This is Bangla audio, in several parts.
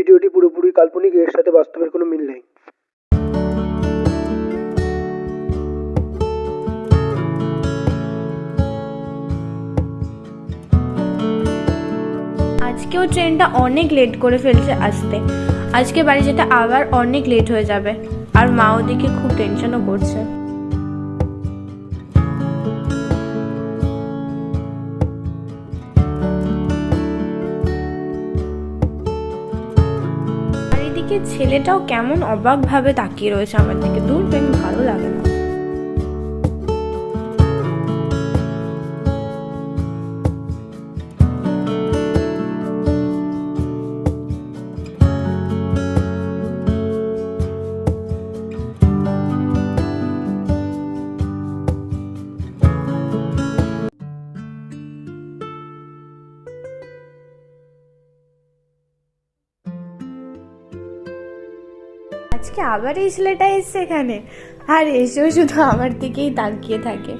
ভিডিওটি পুরোপুরি কাল্পনিক, এর সাথে বাস্তবের কোনো মিল নেই। আজকেও ট্রেনটা অনেক লেট করে ফেলছে আসতে। আজকে বাড়ি যেতে আবার অনেক লেট হয়ে যাবে, আর মা ওদিকে খুব টেনশনও করছে। আর এদিকে ছেলেটাও কেমন অবাক ভাবে তাকিয়ে রয়েছে আমার দিকে। দূর ট্রেন ভালো লাগে না। আজকে আবার এই ছেলেটা এসছে এখানে, আর এসেও শুধু আমার দিকেই তাকিয়ে থাকে।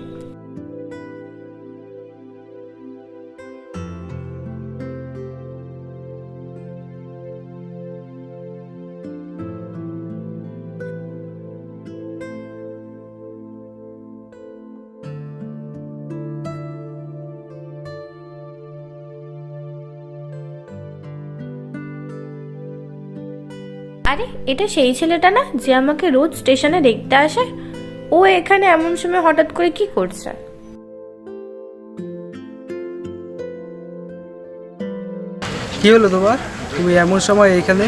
আরে এটা সেই ছেলেটা না যে আমাকে রোজ স্টেশনে দেখতে আসে? ও এখানে এমন সময় হঠাৎ করে কি করছে? কি হলো তোমার? তুমি এমন সময় এখানে?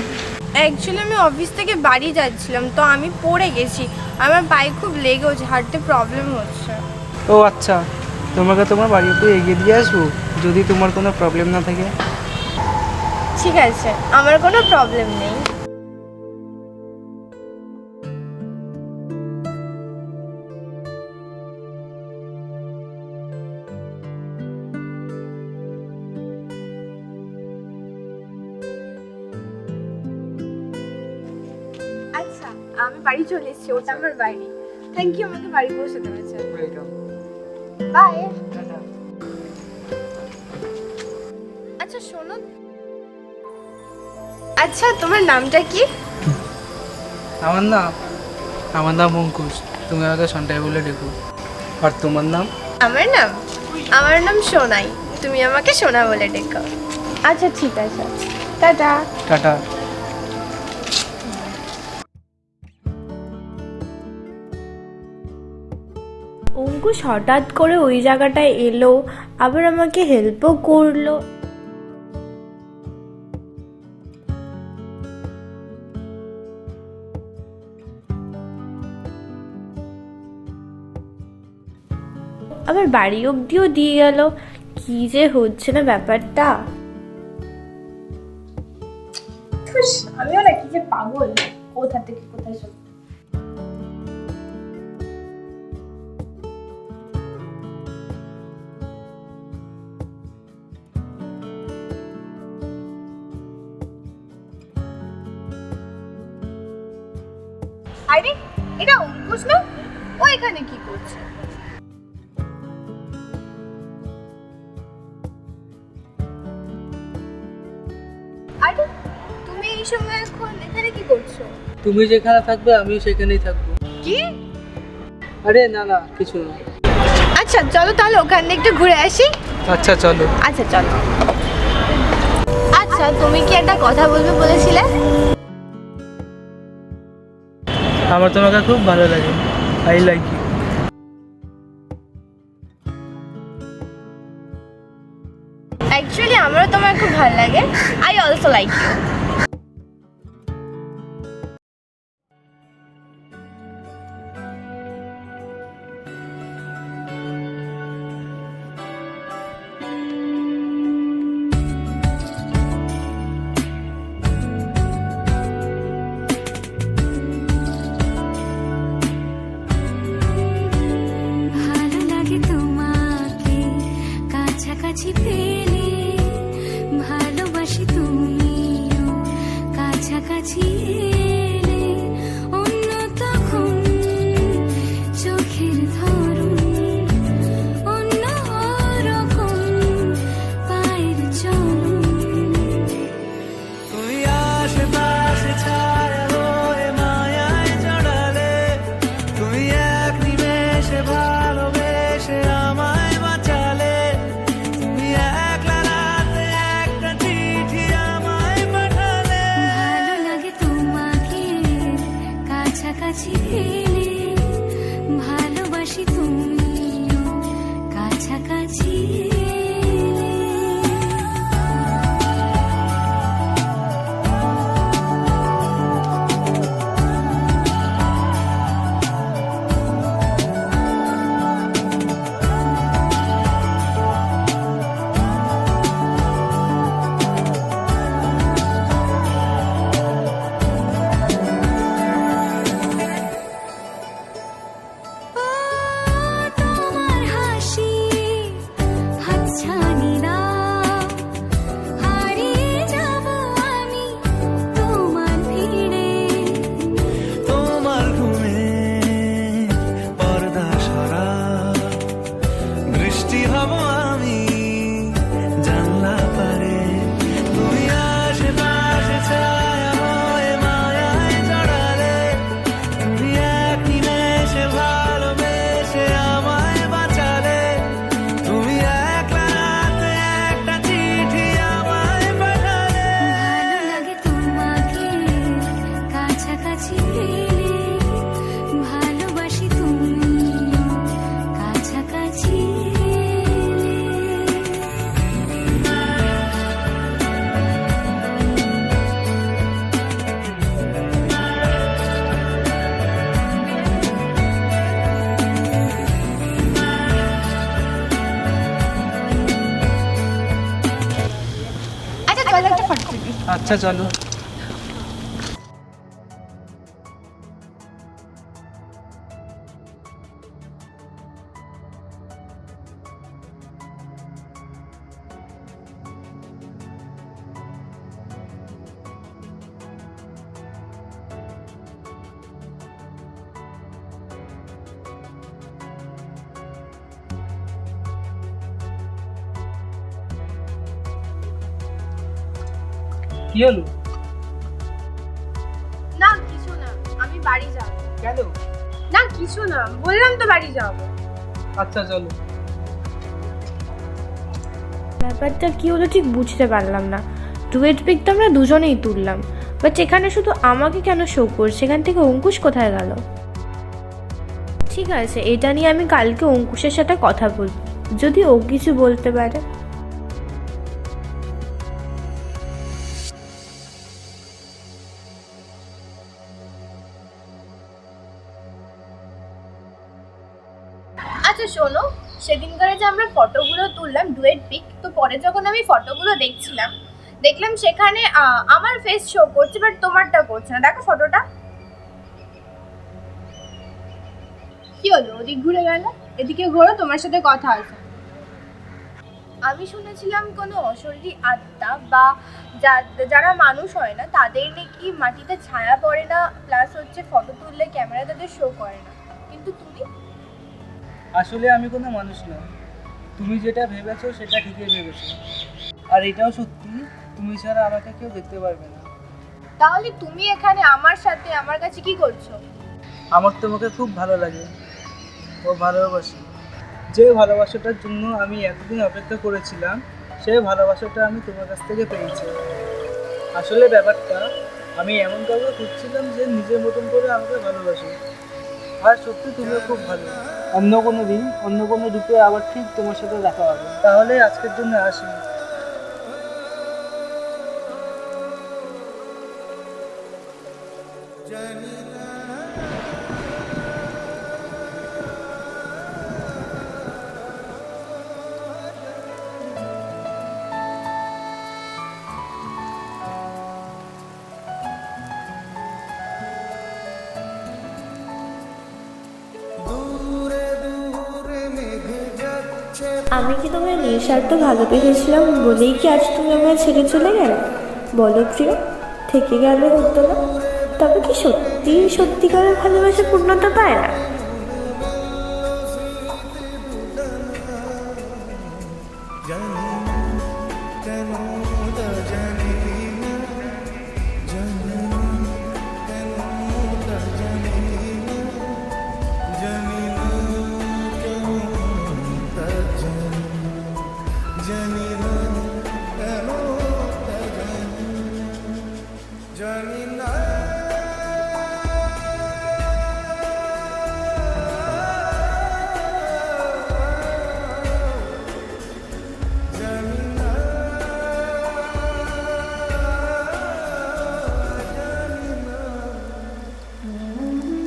অ্যাকচুয়ালি আমি অফিস থেকে বাড়ি যাচ্ছিলাম, তো আমি পড়ে গেছি। আমার পায়ে খুব লেগেছে, হাঁটতে প্রবলেম হচ্ছে। ও আচ্ছা, তোমাকে তোমার বাড়ি অব্দি এগিয়ে দিয়ে আসবো যদি তোমার কোনো প্রবলেম না থাকে। ঠিক আছে, আমার কোনো প্রবলেম নেই। আচ্ছা, আমি বাড়ি চলে এসেছি, ওটা আমার বাড়ি। থ্যাংক ইউ আমাকে বাড়ি পৌঁছে দেওয়ার জন্য। বাই। আচ্ছা শোনো, আচ্ছা তোমার নামটা কি? আমার নাম অঙ্কুশ, তুমি আমাকে সন্টাই বলে ডেকো। আর তোমার নাম? আমার নাম সোনাই, তুমি আমাকে সোনা বলে ডেকো। আচ্ছা ঠিক আছে, টাটা। টাটা। অঙ্কুশ হঠাৎ করে ওই জায়গাটায় এলো, আবার আমাকে হেল্পও করলো। আবার বাড়ি অব্দিও দিয়ে গেল। কি যে হচ্ছে না ব্যাপারটা। আমিও না কি যে পাগল, কোথা থেকে কোথায় সব। আরে এটা অঙ্কুশ না? ও এখানে কি করছে? আরে তুমি এই সময় এখন এখানে কি করছো? তুমি যেখানে থাকবে আমিও সেখানেই থাকবো। কি? আরে না না, কিছু না। আচ্ছা চলো তাহলে ওখানে একটু ঘুরে আসি। আচ্ছা চলো। আচ্ছা চলো। আচ্ছা তুমি কি একটা কথা বলবে বলেছিলে? আমার তোমাকে খুব ভালো লাগে, আই লাইক ইউ। অ্যাকচুয়ালি আমারও তোমার খুব ভালো লাগে, আই অলসো লাইক ইউ। কাছাকাছি পেলে ভালোবাসি, তুমিও কাছাকাছি এলে অন্য তখন চোখের ধরন অন্য রকম পায়ের চলন। তুমি আসবে কাছাকাছি এলে ভালোবাসি তুমিও কাছাকাছি এলে। তোমার হাসি হাতছানি দাও, হারিয়ে যাব আমি তোমার ভিড়ে। তোমার ঘুমে পর্দা সরা, বৃষ্টি হব আমি জানলা পারে। তুমি আশেপাশে ছায়া হয়ে মায়ায় জড়ালে, তুমি এক নিমেষে ভালোবেসে আমায় বাঁচালে। তুমি এক রাতে একটা চিঠি আমায় পাঠালে। ভালো লাগে তোমাকে কাছাকাছি পেলে, ভালোবাসি তুমিও কাছাকাছি এলে। আচ্ছা চলো। কি হলো? না কিছু না, আমি বাড়ি যাব। কেন? না কিছু না, বললাম তো বাড়ি যাব। আচ্ছা চলো। ব্যাপারটা কি হলো ঠিক বুঝতে পারলাম না। ডুয়েট পিক তো আমরা দুজনেই তুললাম, বাট এখানে শুধু আমাকে কেন শো করছে? সেখান থেকে অঙ্কুশ কোথায় গেল? ঠিক আছে, এটা নিয়ে আমি কালকে অঙ্কুশের সাথে কথা বলবো, যদি ও কিছু বলতে পারে। আচ্ছা শোনো, সেদিনকারে যে আমরা ফটোগুলো তুললাম ডুয়েট পিক, তো পরে যখন আমি ফটোগুলো দেখলাম সেখানে আমার ফেস শো করছে, বাট তোমারটা করছে না। দেখো ফটোটা। কি হলো, ওদিক ঘুরে গেল? এদিকে ঘোরো, তোমার সাথে কথা আছে। আমি শুনেছিলাম কোনো অশরীরী আত্মা বা যারা মানুষ হয় না তাদের নাকি মাটিতে ছায়া পড়ে না, প্লাস হচ্ছে ফটো তুললে ক্যামেরা তাদের শো করে না, কিন্তু তুমি? আসলে আমি কোনো মানুষ না, তুমি যেটা ভেবেছো সেটা ঠিকই ভেবেছো। আর এটাও সত্যি, তুমি ছাড়া আমাকে কেউ দেখতে পারবে না। তাহলে তুমি এখানে আমার সাথে আমার কাছে কি করছো? আমার তোমাকে খুব ভালো লাগে ও ভালোবাসি। যে ভালোবাসাটার জন্য আমি এতদিন অপেক্ষা করেছিলাম, সেই ভালোবাসাটা আমি তোমার কাছ থেকে পেয়েছি। আসলে ব্যাপারটা, আমি এমন কাউকে খুঁজছিলাম যে নিজের মতন করে আমাকে ভালোবাসে। আর সত্যি তুমিও খুব ভালো। অন্য কোনো দিন অন্য কোনো রূপে আবার ঠিক তোমার সাথে দেখা হবে। তাহলে আজকের জন্য আসি। আমি কি তোমায় নিঃস্বার্থ ভালোবেসেছিলাম বলেই কি আজ তুমি আমায় ছেড়ে চলে গেলে? বলো প্রিয়, থেকে গেলে হতো না? তবে কি সত্যি সত্যিকারের ভালোবাসা পূর্ণতা পায় না?